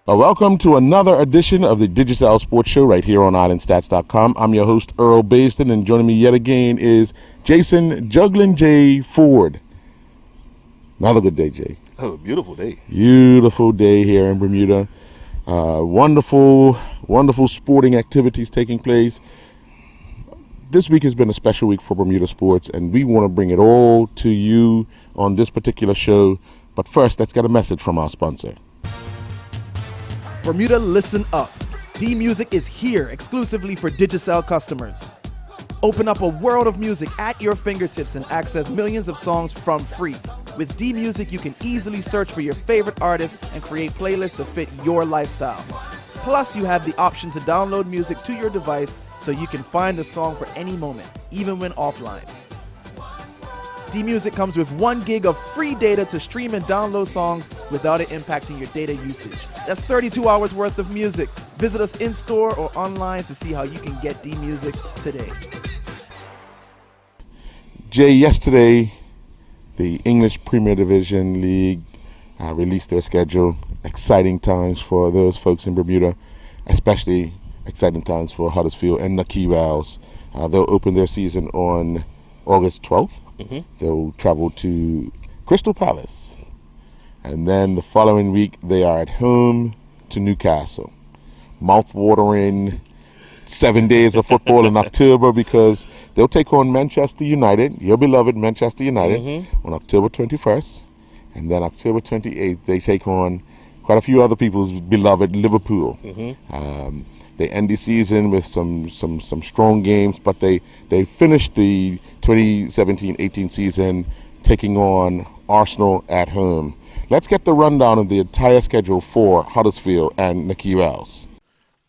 Welcome to another edition of the Digicel Sports Show right here on Islandstats.com. I'm your host, Earl Baston, and joining me yet again is Jason Juggling J. Ford. Another good day, Jay. Oh, beautiful day. Beautiful day here in Bermuda. Wonderful sporting activities taking place. This week has been a special week for Bermuda sports, and we want to bring it all to you on this particular show. But first, let's get a message from our sponsor. Bermuda, listen up. D-Music is here exclusively for Digicel customers. Open up a world of music at your fingertips and access millions of songs from free. With D-Music, you can easily search for your favorite artists and create playlists to fit your lifestyle. Plus, you have the option to download music to your device so you can find a song for any moment, even when offline. D-Music comes with 1 gig of free data to stream and download songs without it impacting your data usage. That's 32 hours worth of music. Visit us in-store or online to see how you can get D-Music today. Jay, yesterday, the English Premier Division League released their schedule. Exciting times for those folks in Bermuda, especially exciting times for Huddersfield and Naquim Wells. They'll open their season on August 12th. They'll travel to Crystal Palace. And then the following week, they are at home to Newcastle. Mouth-watering 7 days of football in October because they'll take on Manchester United, your beloved Manchester United, on October 21st. And then October 28th, they take on quite a few other people's beloved Liverpool. They end the season with some strong games, but they finished the 2017-18 season taking on Arsenal at home. Let's get the rundown of the entire schedule for Huddersfield and Naquim Wells.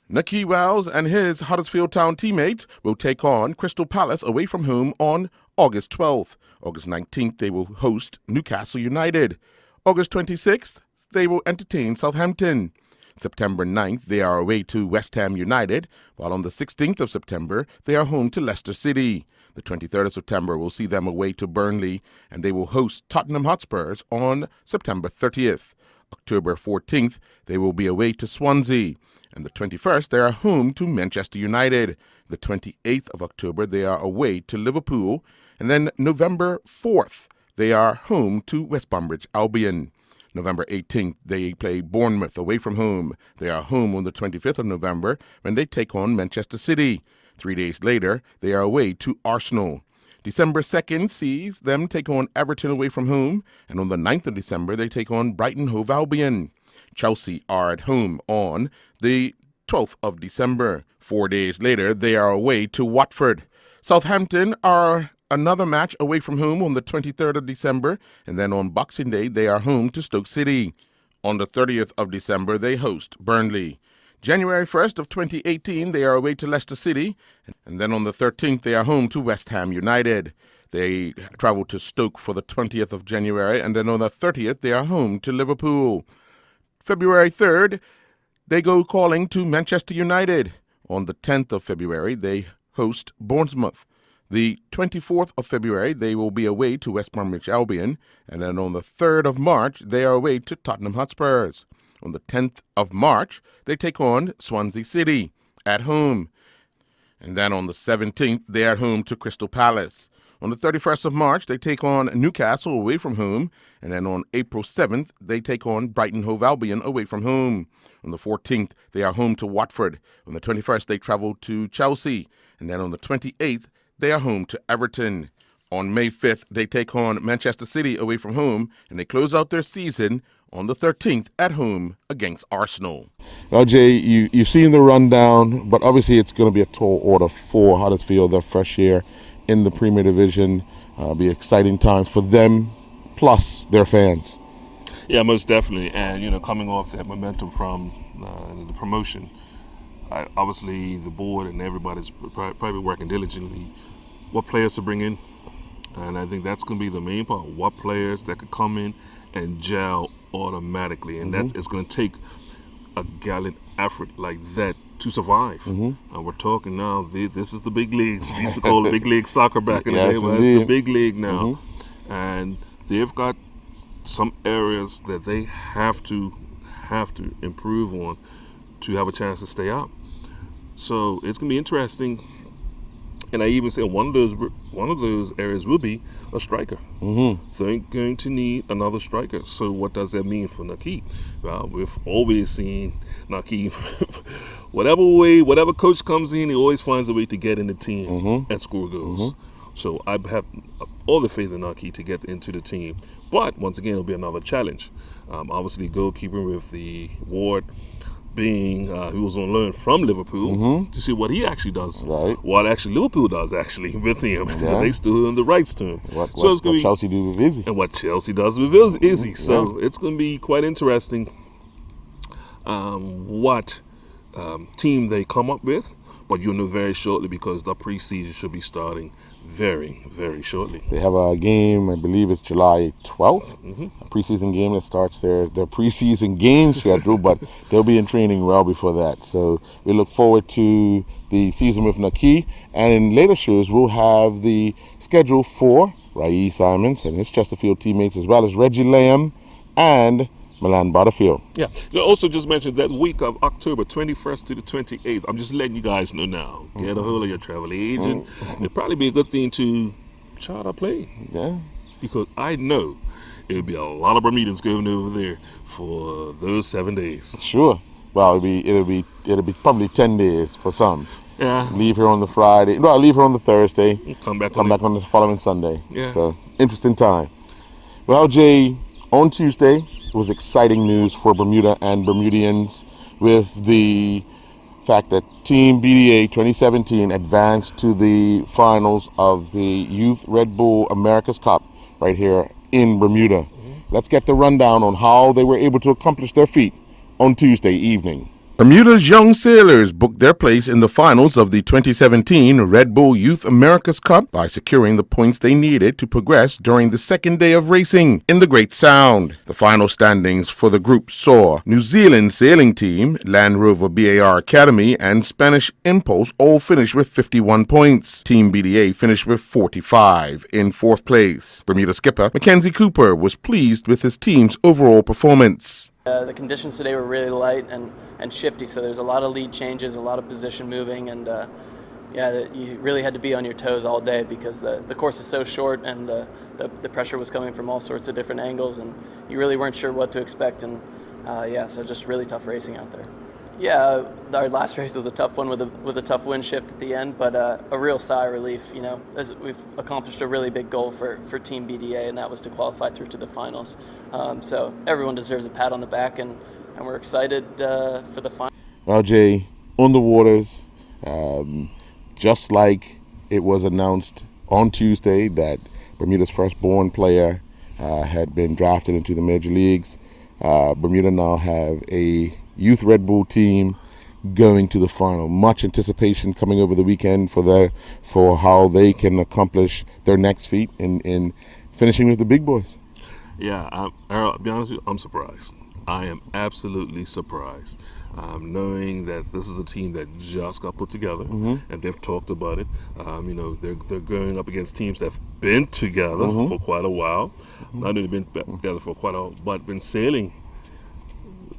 Naquim Wells and his Huddersfield Town teammate will take on Crystal Palace away from home on August 12th. August 19th, they will host Newcastle United. August 26th, they will entertain Southampton. September 9th, they are away to West Ham United, while on the 16th of September, they are home to Leicester City. The 23rd of September will see them away to Burnley, and they will host Tottenham Hotspurs on September 30th. October 14th, they will be away to Swansea, and the 21st, they are home to Manchester United. The 28th of October, they are away to Liverpool, and then November 4th, they are home to West Bromwich Albion. November 18th, they play Bournemouth away from home. They are home on the 25th of November when they take on Manchester City. 3 days later, they are away to Arsenal. December 2nd sees them take on Everton away from home, and on the 9th of December, they take on Brighton Hove Albion. Chelsea are at home on the 12th of December. 4 days later, they are away to Watford. Southampton are another match away from home on the 23rd of December, and then on Boxing Day, they are home to Stoke City. On the 30th of December, they host Burnley. January 1st of 2018, they are away to Leicester City, and then on the 13th, they are home to West Ham United. They travel to Stoke for the 20th of January, and then on the 30th, they are home to Liverpool. February 3rd, they go calling to Manchester United. On the 10th of February, they host Bournemouth. The 24th of February, they will be away to West Bromwich Albion, and then on the 3rd of March, they are away to Tottenham Hotspurs. On the 10th of March, they take on Swansea City at home. And then on the 17th, they are at home to Crystal Palace. On the 31st of March, they take on Newcastle away from home, and then on April 7th, they take on Brighton Hove Albion away from home. On the 14th, they are home to Watford. On the 21st, they travel to Chelsea, and then on the 28th, they are home to Everton. On May 5th, they take on Manchester City away from home, and they close out their season on the 13th at home against Arsenal. Now, Jay, you've seen the rundown, but obviously it's going to be a tall order for Huddersfield, their first year in the Premier Division. Be exciting times for them, plus their fans. Yeah, most definitely. And, coming off that momentum from the promotion, obviously the board and everybody's probably working diligently what players to bring in. And I think that's going to be the main part. What players that could come in and gel automatically. And it's going to take a gallant effort like that to survive. And we're talking now, this is the big leagues. We used to call it big league soccer back in the day. Well, it's the big league now. And they've got some areas that they have to have to improve on to have a chance to stay out. So it's going to be interesting. And I even say one of those areas will be a striker. So they're going to need another striker. So what does that mean for Naki? Well, we've always seen Naki, whatever coach comes in, he always finds a way to get in the team and score goals. So I have all the faith in Naki to get into the team. But once again, it'll be another challenge. Obviously, goalkeeper with the Ward being who was on loan from Liverpool to see what he actually does. Right. What actually Liverpool does actually with him. Yeah. They still own the rights to him. What Chelsea do with Izzy. And what Chelsea does with Izzy. So it's going to be quite interesting what team they come up with. But you'll know very shortly because the preseason should be starting very, very shortly. They have a game, I believe it's July 12th, a preseason game that starts their preseason game schedule, but they'll be in training well before that. So we look forward to the season with Naki, and in later shows we'll have the schedule for Rai Simons and his Chesterfield teammates, as well as Reggie Lamb and Milan Butterfield. Yeah. You also just mentioned that week of October 21st to the 28th. I'm just letting you guys know now. Get a hold of your travel agent. It'd probably be a good thing to try to play. Yeah. Because I know it'll be a lot of Bermudans going over there for those 7 days. Sure. Well, it'll be probably 10 days for some. Yeah. Leave here on the Friday. No, leave here on the Thursday. Come back on the following Sunday. Yeah. So interesting time. Well, Jay, on Tuesday, it was exciting news for Bermuda and Bermudians with the fact that Team BDA 2017 advanced to the finals of the Youth Red Bull America's Cup right here in Bermuda. Let's get the rundown on how they were able to accomplish their feat on Tuesday evening. Bermuda's young sailors booked their place in the finals of the 2017 Red Bull Youth America's Cup by securing the points they needed to progress during the second day of racing in the Great Sound. The final standings for the group saw New Zealand sailing team, Land Rover BAR Academy, and Spanish Impulse all finish with 51 points. Team BDA finished with 45 in fourth place. Bermuda skipper Mackenzie Cooper was pleased with his team's overall performance. The conditions today were really light and shifty, so there's a lot of lead changes, a lot of position moving, and you really had to be on your toes all day because the course is so short and the pressure was coming from all sorts of different angles, and you really weren't sure what to expect, and so just really tough racing out there. Yeah, our last race was a tough one with a tough wind shift at the end, but a real sigh of relief, as we've accomplished a really big goal for Team BDA, and that was to qualify through to the finals. So everyone deserves a pat on the back, and we're excited for the final. Well, Jay, on the waters, just like it was announced on Tuesday that Bermuda's firstborn player had been drafted into the major leagues, Bermuda now have a Youth Red Bull team going to the final. Much anticipation coming over the weekend for how they can accomplish their next feat in finishing with the big boys. Yeah, I'll be honest with you, I'm surprised. I am absolutely surprised, knowing that this is a team that just got put together, and they've talked about it. They're going up against teams that have been together for quite a while. Not only been together for quite a while, but been sailing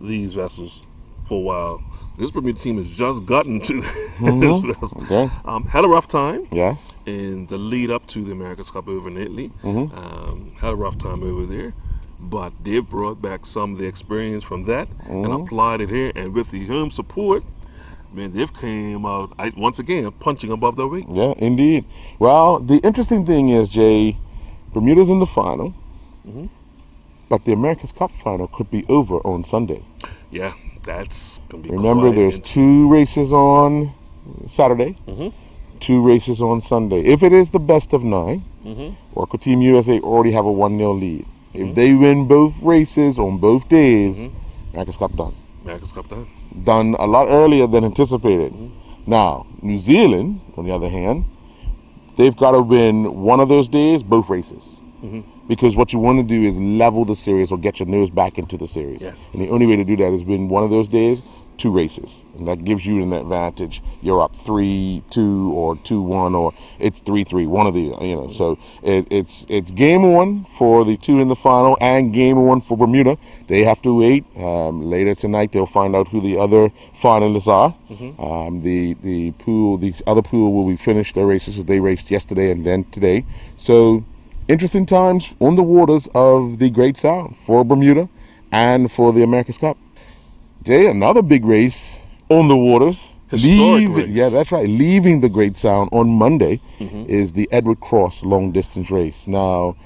these vessels for a while. This Bermuda team has just gotten to this vessel. Okay. Had a rough time. Yes. In the lead up to the America's Cup over in Italy. Had a rough time over there, but they brought back some of the experience from that and applied it here. And with the home support, man, they've came out once again punching above their weight. Yeah, indeed. Well, the interesting thing is, Jay, Bermuda's in the final. But the America's Cup final could be over on Sunday. Yeah, that's going to be Remember, there's 2 races on Saturday, 2 races on Sunday. If it is the best of 9, Orca Team USA already have a 1-0 lead. If they win both races on both days, America's Cup done. America's Cup done. Done a lot earlier than anticipated. Now, New Zealand, on the other hand, they've got to win one of those days, both races. Because what you want to do is level the series or get your nose back into the series. Yes. And the only way to do that is win one of those days, 2 races, and that gives you an advantage. You're up 3-2 or 2-1, or it's 3-3, one of the, so it's game 1 for the 2 in the final and game 1 for Bermuda. They have to wait. Later tonight they'll find out who the other finalists are. The other pool will be finished their races, so they raced yesterday and then today. So interesting times on the waters of the Great Sound for Bermuda and for the America's Cup. Jay, another big race on the waters. Historic race. Yeah, that's right. Leaving the Great Sound on Monday is the Edward Cross long distance race. Now,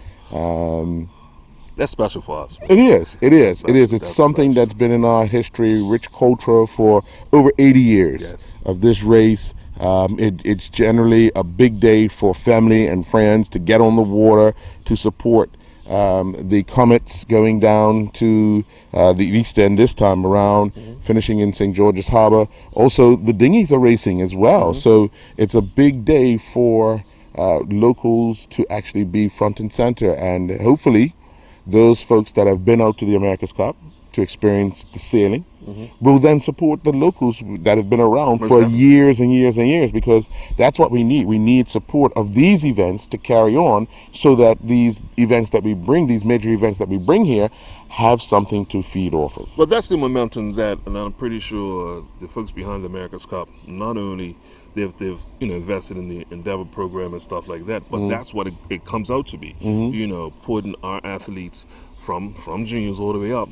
that's special for us. It is. It's That's something special. that's been in our history, rich culture for over 80 years of this race. It's generally a big day for family and friends to get on the water to support the Comets going down to the East End this time around, finishing in St. George's Harbor. Also, the dinghies are racing as well. So it's a big day for locals to actually be front and center. And hopefully, those folks that have been out to the America's Cup to experience the sailing will then support the locals that have been around for years and years and years, because that's what we need. We need support of these events to carry on, so that these events that we bring, these major events that we bring here, have something to feed off of. But that's the momentum that, and I'm pretty sure the folks behind the America's Cup, not only they've invested in the Endeavor program and stuff like that, but that's what it comes out to be. Putting our athletes from juniors all the way up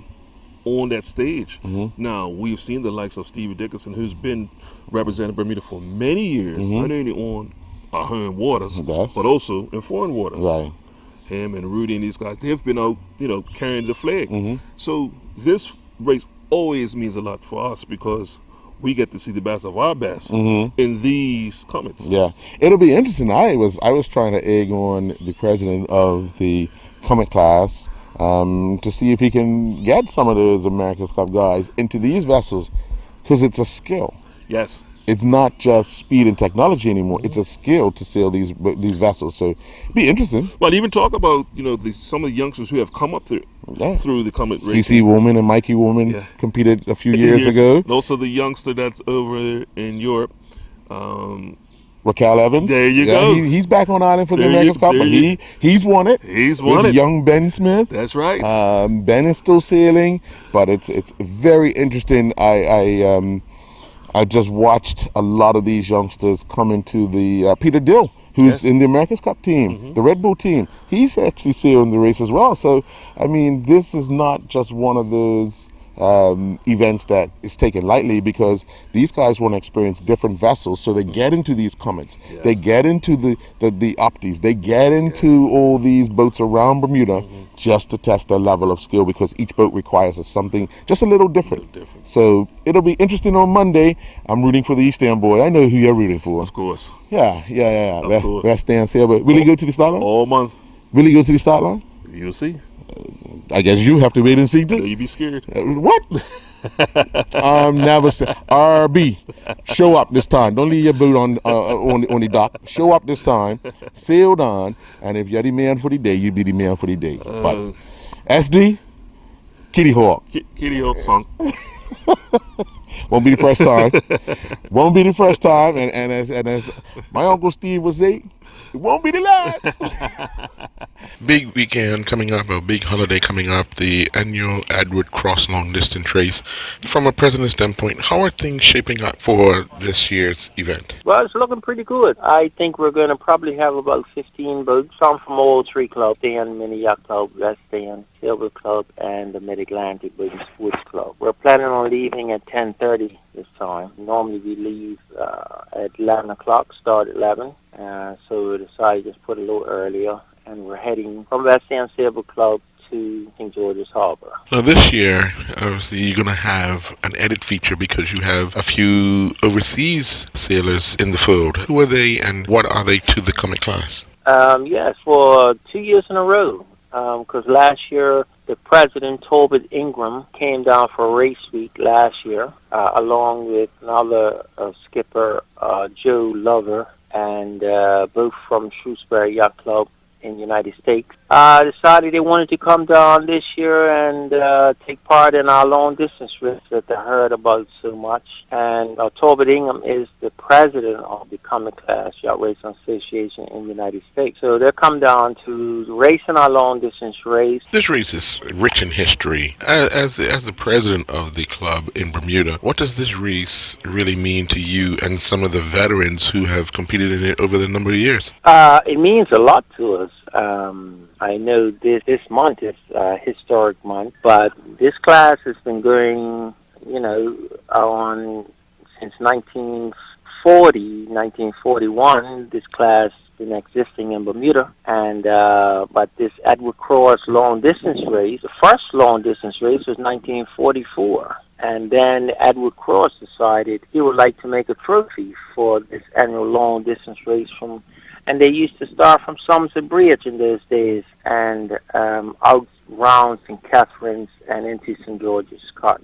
on that stage. Now, we've seen the likes of Stevie Dickinson, who's been representing Bermuda for many years, not only on our home waters, but also in foreign waters. Right. Him and Rudy and these guys, they've been out, carrying the flag. So this race always means a lot for us, because we get to see the best of our best in these Comets. Yeah, it'll be interesting. I was trying to egg on the president of the Comet class to see if he can get some of those America's Cup guys into these vessels, because it's a skill. Yes. It's not just speed and technology anymore. It's a skill to sail these vessels. So it'd be interesting. Well, even talk about some of the youngsters who have come up through the Comet racing. CC Woolman and Mikey Woolman competed a few years ago. And also the youngster that's over in Europe. Raquel Evans. There you go. He's back on island for the America's Cup, but he's won it. He's won with it. Young Ben Smith. That's right. Ben is still sailing, but it's very interesting. I just watched a lot of these youngsters come into the Peter Dill, who's in the America's Cup team, the Red Bull team. He's actually sailing the race as well. So, I mean, this is not just one of those events that is taken lightly, because these guys want to experience different vessels. So they get into these Comets, they get into the Opties, they get into all these boats around Bermuda just to test their level of skill, because each boat requires something just a little different. So it'll be interesting on Monday. I'm rooting for the East End boy. I know who you're rooting for. Of course. Yeah. Of course. Let's stand still. But will he go to the start line? All month. Will he go to the start line? You'll see. I guess you have to wait and see too. You'd be scared. What? Never say. RB, show up this time. Don't leave your boat on the dock. Show up this time. Sailed on, and if you're the man for the day, you be the man for the day. But SD, Kitty Hawk. Kitty Hawk song. Won't be the first time. Won't be the first time. And as my Uncle Steve would say, it won't be the last. Big weekend coming up, a big holiday coming up, the annual Edward Cross Long Distance Race. From a president's standpoint, how are things shaping up for this year's event? Well, it's looking pretty good. I think we're going to probably have about 15 boats, some from all 3 clubs, Stand Mini Yacht Club, West Stand, Silver Club, and the Mid-Atlantic Woods Club. We're planning on leaving at 10:30 this time. Normally we leave at 11 o'clock, start at 11. So we decided to just put a little earlier, and we're heading from West End Silver Club to St. George's Harbor. Now this year, obviously, you're going to have an added feature because you have a few overseas sailors in the fold. Who are they, and what are they to the Comet class? Yes, for 2 years in a row. Because last year, the president, Tobit Ingram, came down for race week last year, along with another skipper, Joe Lover, and both from Shrewsbury Yacht Club in the United States, decided they wanted to come down this year and take part in our long-distance race that they heard about so much. And Torbert Ingham is the president of the Common Class Yacht Racing Association in the United States. So they'll come down to race in our long-distance race. This race is rich in history. As the president of the club in Bermuda, what does this race really mean to you and some of the veterans who have competed in it over the number of years? It means a lot to us. I know this month is a historic month, but this class has been going, on since 1940, 1941. This class been existing in Bermuda, and but this Edward Cross long distance race, the first long distance race was 1944, and then Edward Cross decided he would like to make a trophy for this annual long distance race and they used to start from Somerset Bridge in those days and out round St. Catherine's and into St. George's Scott.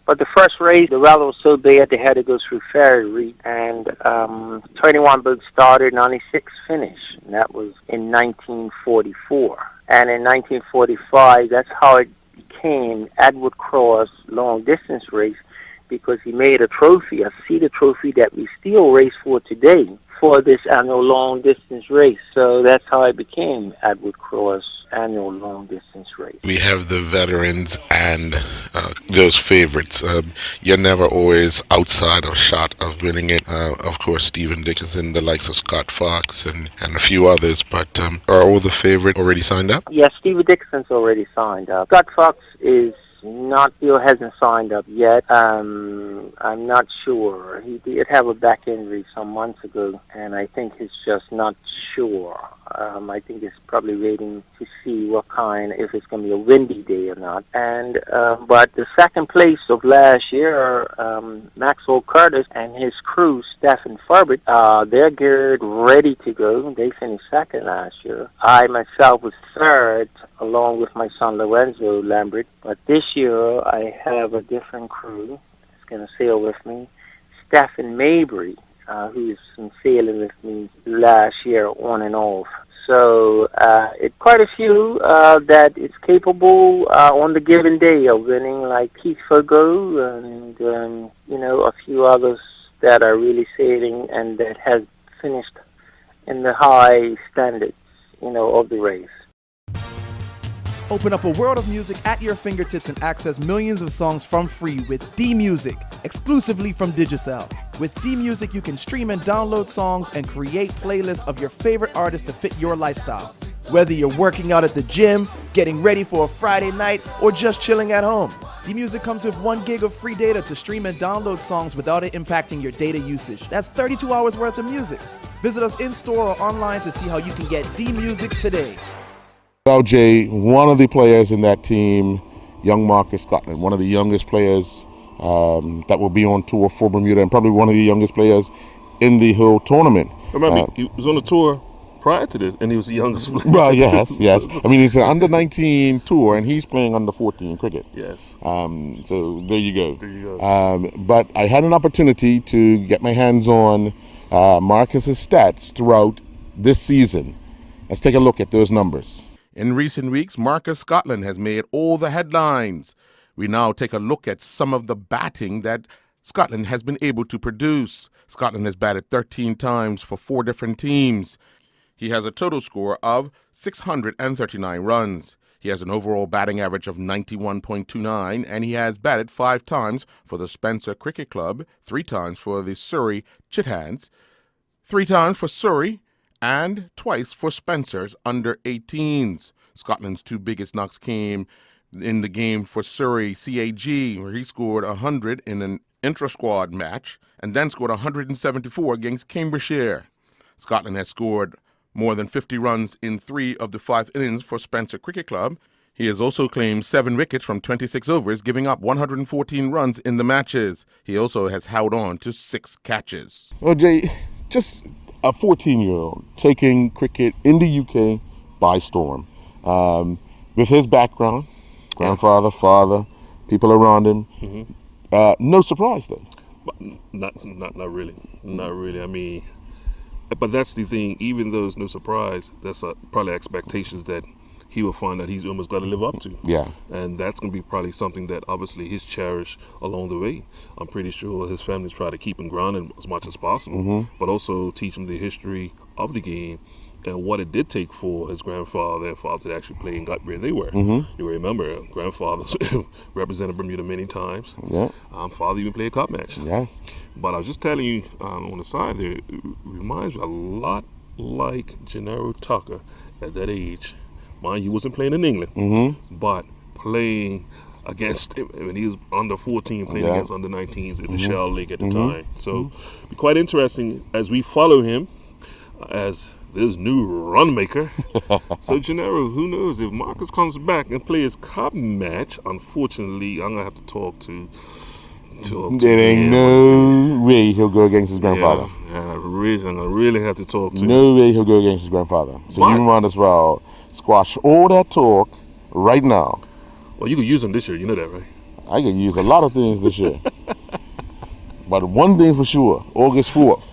But the first race, the weather was so bad they had to go through Ferry Reef, and 21 boats started and only 6 finished. And that was in 1944. And in 1945, that's how it became Edward Cross long distance race, because he made a trophy, a seated trophy that we still race for today for this annual long distance race. So that's how it became Edward Cross annual long distance race. We have the veterans and those favorites. You're never always outside of shot of winning it. Of course, Stephen Dickinson, the likes of Scott Fox and a few others, but are all the favorites already signed up? Yes, Stephen Dickinson's already signed up. Scott Fox hasn't signed up yet. I'm not sure. He did have a back injury some months ago, and I think he's just not sure. I think he's probably waiting to see if it's going to be a windy day or not. And but the second place of last year, Maxwell Curtis and his crew, Stephen Furbert, they're geared, ready to go. They finished second last year. I myself was third, along with my son Lorenzo Lambert. But this year I have a different crew that's going to sail with me. Stephen Mabry, who's been sailing with me last year on and off. So it's quite a few that is capable on the given day of winning, like Keith Fogo and a few others that are really sailing and that has finished in the high standards, of the race. Open up a world of music at your fingertips and access millions of songs from free with D-Music, exclusively from Digicel. With D-Music, you can stream and download songs and create playlists of your favorite artists to fit your lifestyle. Whether you're working out at the gym, getting ready for a Friday night, or just chilling at home, D-Music comes with 1 gig of free data to stream and download songs without it impacting your data usage. That's 32 hours worth of music. Visit us in-store or online to see how you can get D-Music today. Well, Jay, one of the players in that team, young Marcus Scotland, one of the youngest players that will be on tour for Bermuda, and probably one of the youngest players in the whole tournament. Remember, he was on the tour prior to this, and he was the youngest player. Well, yes. I mean, it's an under-19 tour, and he's playing under-14 cricket. Yes. So there you go. But I had an opportunity to get my hands on Marcus's stats throughout this season. Let's take a look at those numbers. In recent weeks, Marcus Scotland has made all the headlines. We now take a look at some of the batting that Scotland has been able to produce. Scotland has batted 13 times for 4 different teams. He has a total score of 639 runs. He has an overall batting average of 91.29, and he has batted 5 times for the Spencer Cricket Club, 3 times for the Surrey Chithands, 3 times for Surrey, and twice for Spencer's under-18s. Scotland's 2 biggest knocks came in the game for Surrey CAG, where he scored 100 in an intra-squad match and then scored 174 against Cambridgeshire. Scotland has scored more than 50 runs in 3 of the 5 innings for Spencer Cricket Club. He has also claimed 7 wickets from 26 overs, giving up 114 runs in the matches. He also has held on to 6 catches. Well, Jay, just a 14-year-old taking cricket in the UK by storm. With his background, grandfather, father, people around him, no surprise then. But not really. Not really. I mean, But that's the thing. Even though it's no surprise, that's probably expectations that he will find that he's almost got to live up to. Yeah. And that's going to be probably something that obviously he's cherished along the way. I'm pretty sure his family's try to keep him grounded as much as possible, but also teach him the history of the game and what it did take for his grandfather and father to actually play and got where they were. You remember, grandfathers represented Bermuda many times. Yeah. Father even played a cup match. Yes. But I was just telling you on the side there, it reminds me a lot like Gennaro Tucker at that age. Mind you, he wasn't playing in England, but playing against, when he was under 14, playing against under 19s at the Shell League at the time. So be quite interesting as we follow him as this new run maker. So Gennaro, who knows, if Marcus comes back and plays his cup match, unfortunately, I'm going to have to talk to there ain't no way he'll go against his grandfather. Yeah, I'm going to really have to talk to him. No way he'll go against his grandfather. So But- you might as well squash all that talk right now. Well, you could use him this year, you know that, right? I can use a lot of things this year. But one thing's for sure, August 4th,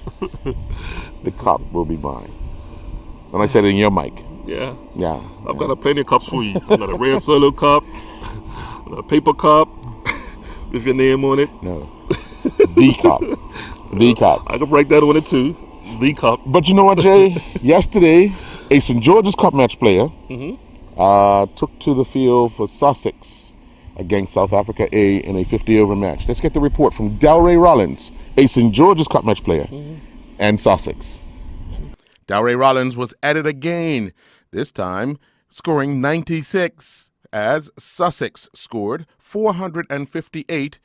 the cup will be mine. And I said it in your mic. Yeah. Yeah. I've got plenty of cups for you. I've got a red solo cup, a paper cup with your name on it. No. The cup. The cup. I could break that on it too. The cup. But you know what, Jay? Yesterday, a St. George's Cup match player took to the field for Sussex against South Africa A in a 50-over match. Let's get the report from Delray Rollins, a St. George's Cup match player, and Sussex. Delray Rollins was at it again, this time scoring 96 as Sussex scored 458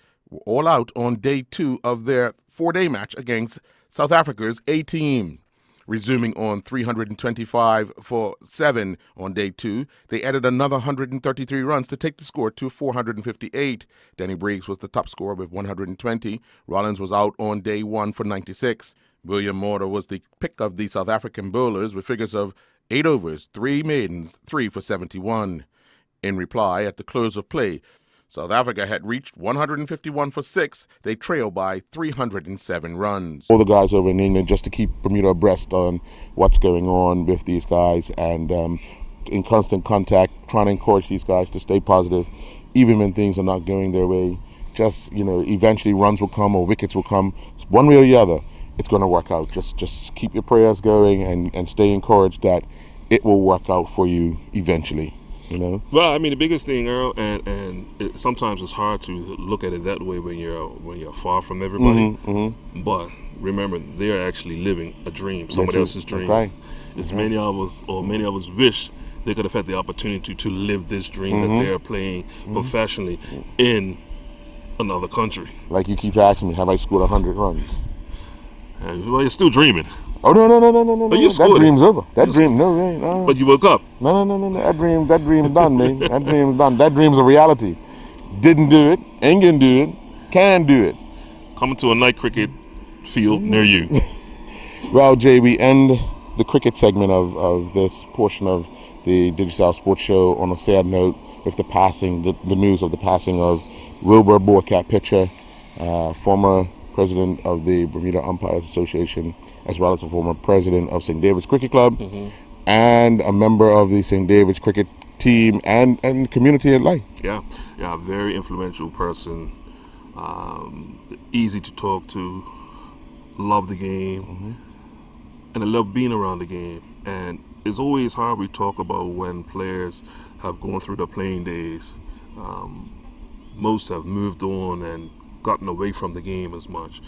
all out on day 2 of their 4-day match against South Africa's A team. Resuming on 325 for 7 on day 2, they added another 133 runs to take the score to 458. Danny Briggs was the top scorer with 120. Rollins was out on day 1 for 96. William Mortar was the pick of the South African bowlers with figures of 8 overs, 3 maidens, 3 for 71. In reply, at the close of play, South Africa had reached 151 for 6. They trailed by 307 runs. All the guys over in England just to keep Bermuda abreast on what's going on with these guys and in constant contact, trying to encourage these guys to stay positive, even when things are not going their way. Just, eventually runs will come or wickets will come. One way or the other, it's going to work out. Just keep your prayers going and stay encouraged that it will work out for you eventually. Well, I mean, the biggest thing, Earl, and sometimes it's hard to look at it that way when you're far from everybody. But remember, they're actually living a dream, somebody else's dream. That's right. As many of us wish they could have had the opportunity to live this dream that they're playing professionally in another country. Like you keep asking me, have I scored 100 runs? Well, you're still dreaming. Oh no! you That scored dream's it. over. That dream, no. But you woke up. No. That dream's done, man. That dream's done. That dream's a reality. Didn't do it. Ain't gonna do it. Can do it. Coming to a night cricket field near you. Well, Jay, we end the cricket segment of this portion of the Digicel Sports Show on a sad note with the news of the passing of Wilbur Boerkat, pitcher, former president of the Bermuda Umpires Association, as well as a former president of St. David's Cricket Club, and a member of the St. David's cricket team and community at life. Yeah, very influential person, easy to talk to, love the game, and I love being around the game. And it's always hard we talk about when players have gone through their playing days. Most have moved on and gotten away from the game as much.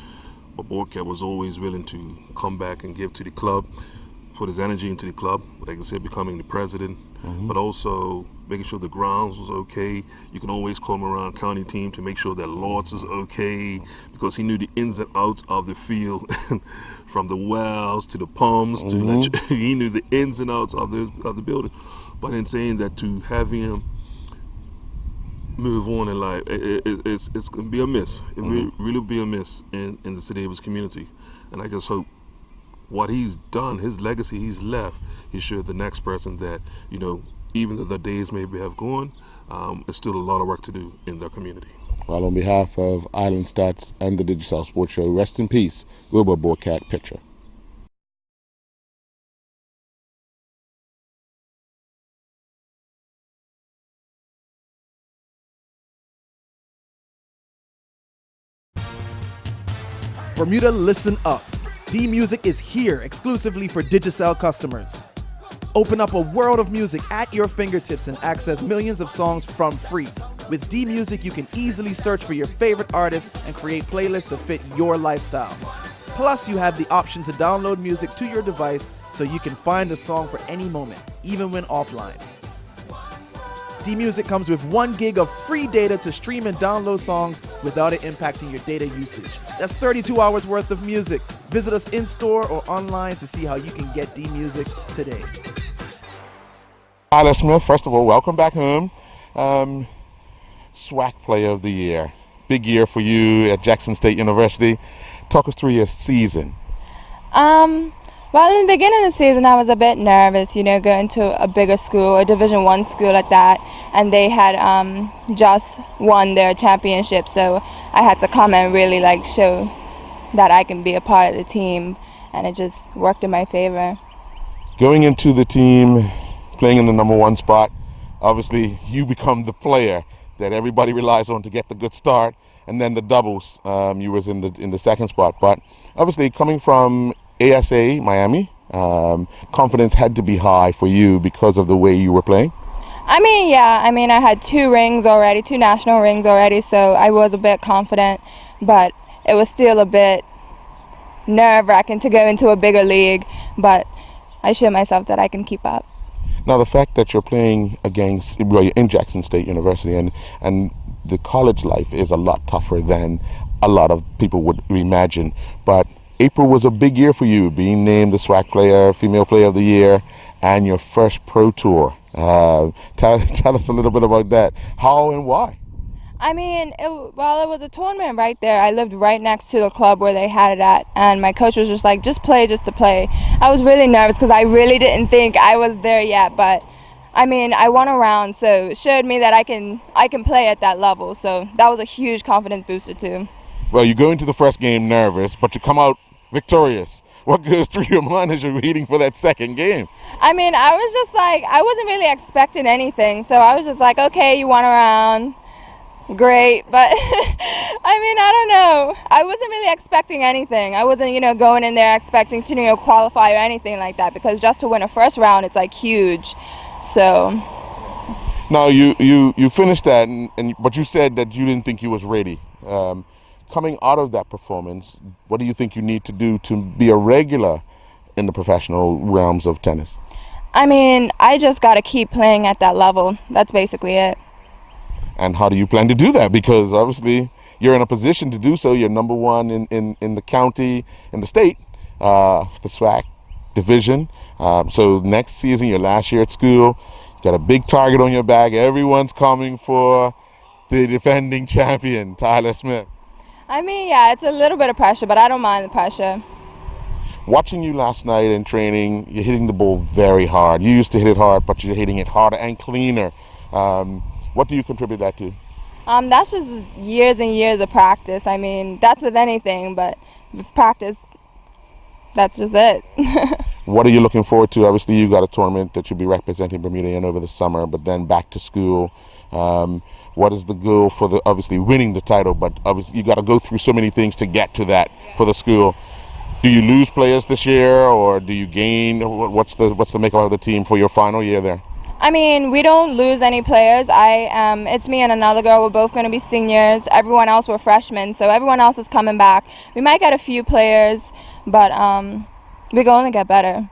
But Boerkat was always willing to come back and give to the club, put his energy into the club, like I said, becoming the president, but also making sure the grounds was okay. You can always call him around county team to make sure that Lords was okay, because he knew the ins and outs of the field, from the wells to the pumps, he knew the ins and outs of the building. But in saying that, to have him move on in life, it's going to be a miss. It really be a miss in the St. David's community. And I just hope what he's done, his legacy he's left, he showed the next person that, even though the days maybe have gone, there's still a lot of work to do in their community. Well, on behalf of Islandstats and the Digicel Sports Show, rest in peace, Wilbur Boerkat, pitcher. Bermuda, listen up. D-Music is here exclusively for Digicel customers. Open up a world of music at your fingertips and access millions of songs from free. With D-Music, you can easily search for your favorite artists and create playlists to fit your lifestyle. Plus, you have the option to download music to your device so you can find a song for any moment, even when offline. D-Music comes with 1 gig of free data to stream and download songs without it impacting your data usage. That's 32 hours worth of music. Visit us in-store or online to see how you can get D-Music today. Tyler Smith, first of all, welcome back home. SWAC Player of the Year. Big year for you at Jackson State University. Talk us through your season. Well, in the beginning of the season, I was a bit nervous, going to a bigger school, a Division I school at that, and they had just won their championship, so I had to come and really show that I can be a part of the team, and it just worked in my favor. Going into the team, playing in the number 1 spot, obviously you become the player that everybody relies on to get the good start, and then the doubles, you was in the second spot, but obviously coming from ASA Miami, confidence had to be high for you because of the way you were playing. I had 2 rings already, 2 national rings already, so I was a bit confident, but it was still a bit nerve-wracking to go into a bigger league, but I showed myself that I can keep up. Now the fact that you're playing you're in Jackson State University and the college life is a lot tougher than a lot of people would imagine, but April was a big year for you, being named the SWAC Player, Female Player of the Year, and your first Pro Tour. Tell us a little bit about that. How and why? It was a tournament right there. I lived right next to the club where they had it at, and my coach was just like, just play just to play. I was really nervous because I really didn't think I was there yet, but I won a round, so it showed me that I can play at that level, so that was a huge confidence booster too. Well, you go into the first game nervous, but you come out victorious. What goes through your mind as you're waiting for that second game? I was just I wasn't really expecting anything, so I was just like, okay, you won a round, great, but I don't know. I wasn't really expecting anything. I wasn't, going in there expecting to, qualify or anything like that, because just to win a first round, it's huge. So. Now you finished that, but you said that you didn't think you was ready. Coming out of that performance, what do you think you need to do to be a regular in the professional realms of tennis? I just got to keep playing at that level. That's basically it. And how do you plan to do that? Because obviously you're in a position to do so. You're number 1 in the county, in the state, the SWAC division. So next season, your last year at school, you got a big target on your back. Everyone's coming for the defending champion, Tyler Smith. It's a little bit of pressure, but I don't mind the pressure. Watching you last night in training, you're hitting the ball very hard. You used to hit it hard, but you're hitting it harder and cleaner. What do you contribute that to? That's just years and years of practice. That's with anything, but with practice, that's just it. What are you looking forward to? Obviously, you got a tournament that you'll be representing Bermuda in over the summer, but then back to school. What is the goal for obviously winning the title? But obviously, you got to go through so many things to get to that for the school. Do you lose players this year, or do you gain? What's the makeup of the team for your final year there? We don't lose any players. It's me and another girl. We're both going to be seniors. Everyone else were freshmen, so everyone else is coming back. We might get a few players, but we're going to get better.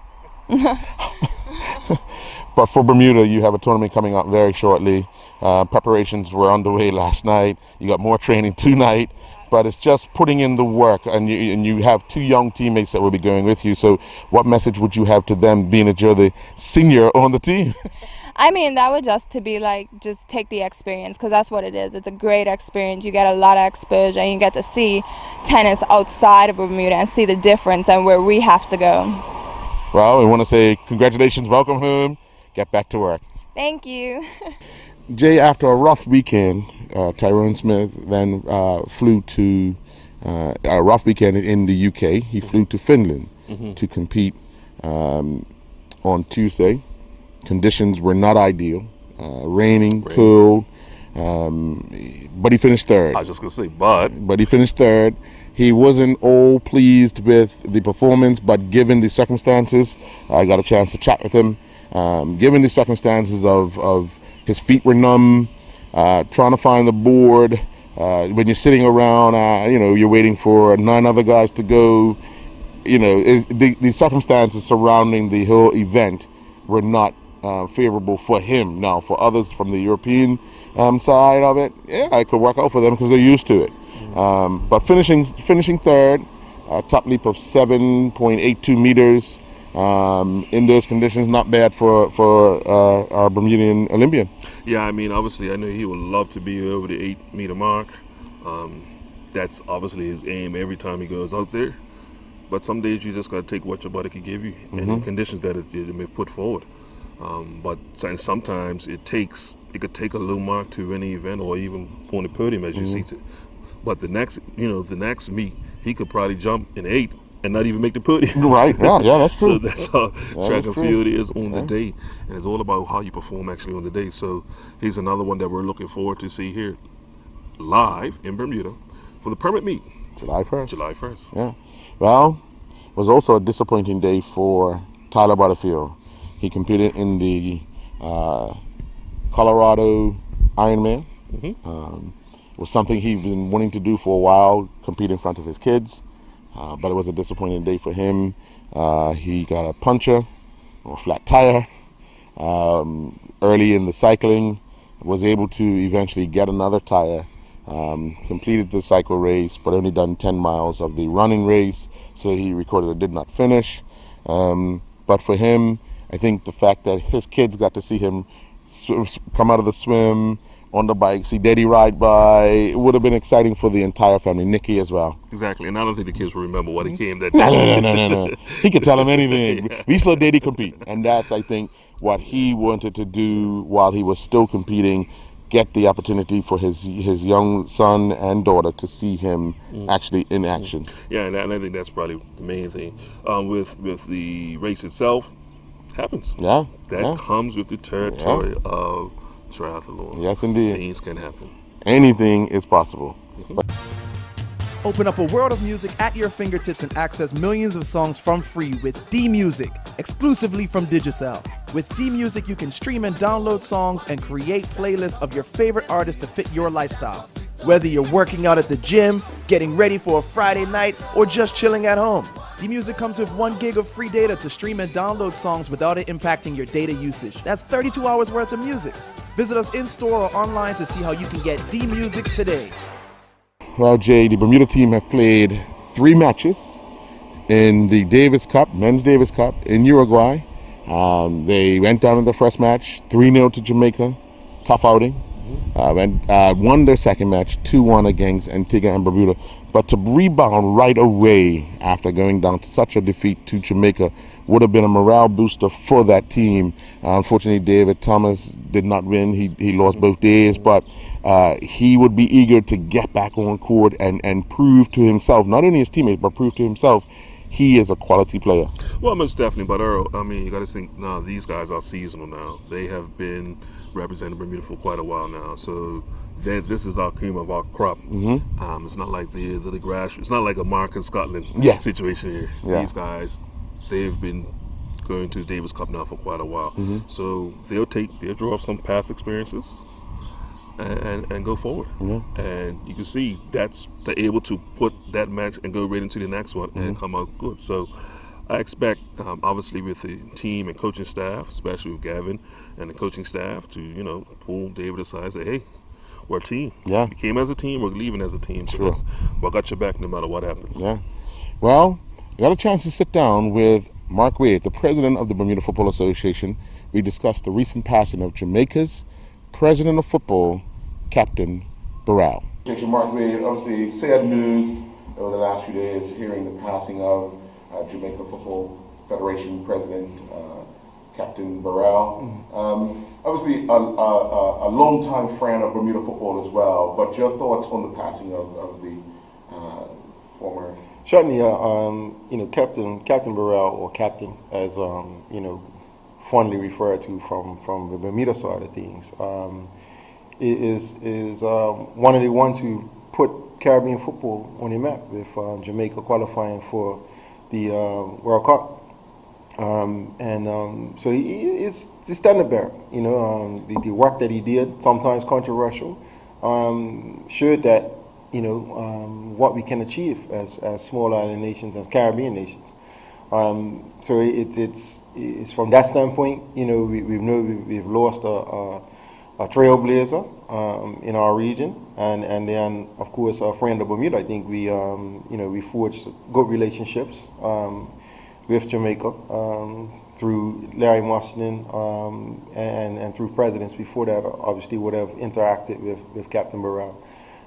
But for Bermuda, you have a tournament coming up very shortly. Preparations were underway last night. You got more training tonight, but it's just putting in the work, and you have 2 young teammates that will be going with you. So what message would you have to them, being that you're the senior on the team? That would just to be just take the experience, because that's what it is. It's a great experience. You get a lot of exposure, and you get to see tennis outside of Bermuda and see the difference and where we have to go. Well, we want to say congratulations, welcome home, get back to work. Thank you. Jay, after a rough weekend, Tyrone Smith then flew to a rough weekend in the UK. He flew to Finland to compete on Tuesday. Conditions were not ideal, raining, cold, but he finished third. I was just going to say, but he finished third. He wasn't all pleased with the performance, but given the circumstances, I got a chance to chat with him. Given the circumstances of his feet were numb, trying to find the board, when you're sitting around, you're waiting for 9 other guys to go. The circumstances surrounding the whole event were not favorable for him. Now, for others from the European side of it, yeah, it could work out for them because they're used to it. But finishing third, a top leap of 7.82 meters in those conditions, not bad for our Bermudian Olympian. Yeah, I mean, obviously, I know he would love to be over the 8-meter mark. That's obviously his aim every time he goes out there. But some days you just got to take what your body can give you and the conditions that it may put forward. But sometimes it could take a low mark to any event or even on the podium as you see it. But the next meet, he could probably jump in 8 and not even make the podium. Right, yeah, that's true. So that's how track and field is on the day. And it's all about how you perform actually on the day. So he's another one that we're looking forward to see here live in Bermuda for the permit meet. July 1st. July 1st. Yeah. Well, it was also a disappointing day for Tyler Butterfield. He competed in the Colorado Ironman. It was something he'd been wanting to do for a while, compete in front of his kids. But it was a disappointing day for him. He got a puncture or a flat tire early in the cycling, was able to eventually get another tire, completed the cycle race, but only done 10 miles of the running race, so he recorded it did not finish. But for him, I think the fact that his kids got to see him come out of the swim, on the bike, see Daddy ride by, it would have been exciting for the entire family, Nikki as well. Exactly, and I don't think the kids will remember what he came that day. No. He could tell them anything. We saw Daddy compete, and that's, I think, what he wanted to do while he was still competing, get the opportunity for his young son and daughter to see him actually in action. Yeah, and I think that's probably the main thing. With the race itself, happens. Yeah. That comes with the territory of triathlon. Yes, indeed. Things can happen. Anything is possible. Open up a world of music at your fingertips and access millions of songs from free with D-Music, exclusively from Digicel. With D-Music, you can stream and download songs and create playlists of your favorite artists to fit your lifestyle. Whether you're working out at the gym, getting ready for a Friday night, or just chilling at home, D-Music comes with 1 gig of free data to stream and download songs without it impacting your data usage. That's 32 hours worth of music. Visit us in-store or online to see how you can get D-Music today. Well, Jay, the Bermuda team have played 3 matches in the Davis Cup, Men's Davis Cup in Uruguay. They went down in the first match, 3-0 to Jamaica, tough outing. Won their second match, 2-1 against Antigua and Bermuda. But to rebound right away after going down to such a defeat to Jamaica would have been a morale booster for that team. Unfortunately, David Thomas did not win. He lost both days, but he would be eager to get back on court and prove to himself, not only his teammates, but prove to himself he is a quality player. Well, most definitely. But Earl, I mean, you got to think, now these guys are seasonal now. They have been representing Bermuda for quite a while now. So this is our cream of our crop. It's not like the grass. It's not like a Mark in Scotland situation here. Yeah. These guys, they've been going to the Davis Cup now for quite a while. So they'll draw off some past experiences and go forward. And you can see they're able to put that match and go right into the next one and come out good. So I expect, obviously, with the team and coaching staff, especially with Gavin and the coaching staff, to pull David aside and say, "Hey, we're a team. Yeah. We came as a team. We're leaving as a team. So we got your back no matter what happens." Yeah. Well, I got a chance to sit down with Mark Wade, the president of the Bermuda Football Association. We discussed the recent passing of Jamaica's president of football, Captain Burrell. Mark Wade, obviously sad news over the last few days, hearing the passing of Jamaica Football Federation president, Captain Burrell. Obviously a long-time friend of Bermuda football as well, but your thoughts on the passing of the former... Certainly, Captain Burrell, or Captain, as fondly referred to from the Bermuda side of things, is one of the ones who put Caribbean football on the map, with Jamaica qualifying for the World Cup. So he's the standard bearer. The work that he did, sometimes controversial, showed that what we can achieve as small island nations, as Caribbean nations. So it's from that standpoint. We've lost a trailblazer in our region, and then of course our friend of Bermuda. I think we forged good relationships with Jamaica through Larry Mustin and through presidents before that. Obviously, would have interacted with Captain Burrell.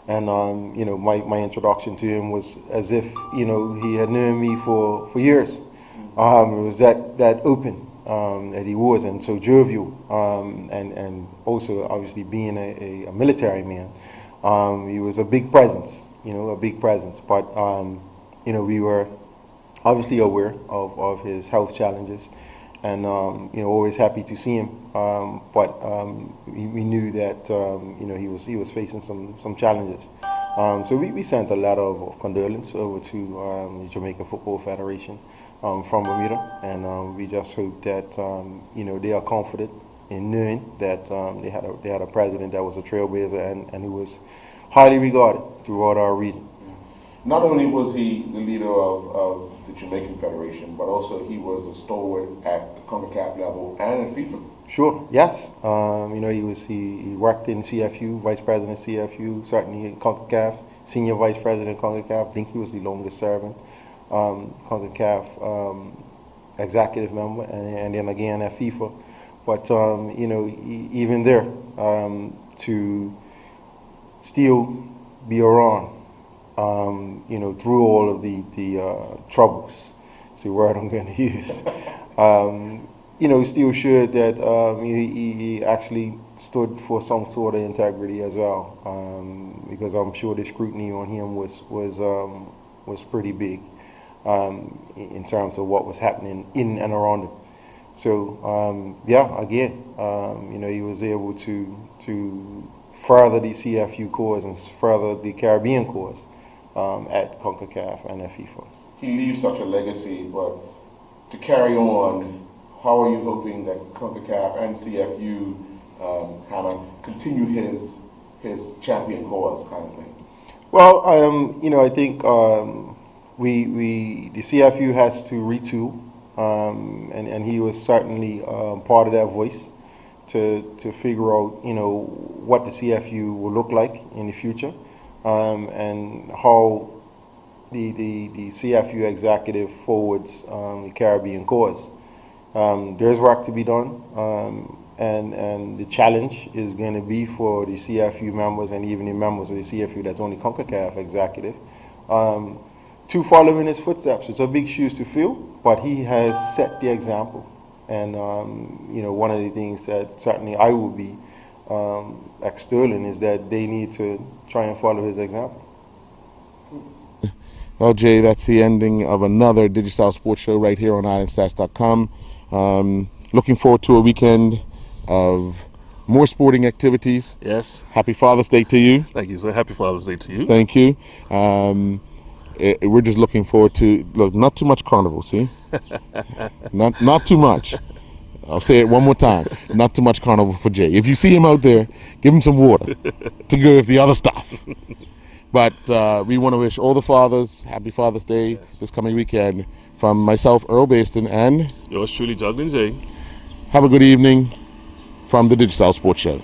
And my introduction to him was as if he had known me for years. It was that open that he was, and so jovial, and also obviously being a military man, he was a big presence. But we were obviously aware of his health challenges, and always happy to see him. But we knew that he was facing some challenges. So we sent a letter of condolence over to the Jamaican Football Federation from Bermuda, and we just hope that they are comforted in knowing that they had a president that was a trailblazer and who was highly regarded throughout our region. Not only was he the leader of the Jamaican Federation, but also he was a stalwart at the CONCACAF level and in FIFA. Sure. Yes. He worked in CFU, vice president of CFU, certainly in CONCACAF, senior vice president of CONCACAF. I think he was the longest serving CONCACAF executive member, and then again at FIFA. But even there, to still be around. Through all of the troubles, it's the word I'm going to use, still showed that he actually stood for some sort of integrity as well, because I'm sure the scrutiny on him was pretty big in terms of what was happening in and around him. So, he was able to further the CFU cause and further the Caribbean cause at CONCACAF and at FIFA. He leaves such a legacy, but to carry on, how are you hoping that CONCACAF and CFU kind of continue his champion cause kind of thing? Well, I think the CFU has to retool, and he was certainly part of that voice to figure out what the CFU will look like in the future, and how the CFU executive forwards the Caribbean cause. There's work to be done, and the challenge is going to be for the CFU members and even the members of the CFU that's only CONCACAF executive to follow in his footsteps. It's a big shoes to fill, but he has set the example. And one of the things that certainly I will be extolling is that they need to try and follow his example. Well, Jay, that's the ending of another Digicel Sports Show right here on Islandstats.com. Looking forward to a weekend of more sporting activities. Yes. Happy Father's Day to you. Thank you, sir. Happy Father's Day to you. Thank you. We're just looking forward to, not too much carnival, see? not too much. I'll say it one more time. Not too much carnival for Jay. If you see him out there, give him some water to go with the other stuff. But we want to wish all the fathers happy Father's Day this coming weekend. From myself, Earl Baston, and yours truly, Juggling Jay. Have a good evening from the Digicel Sports Show.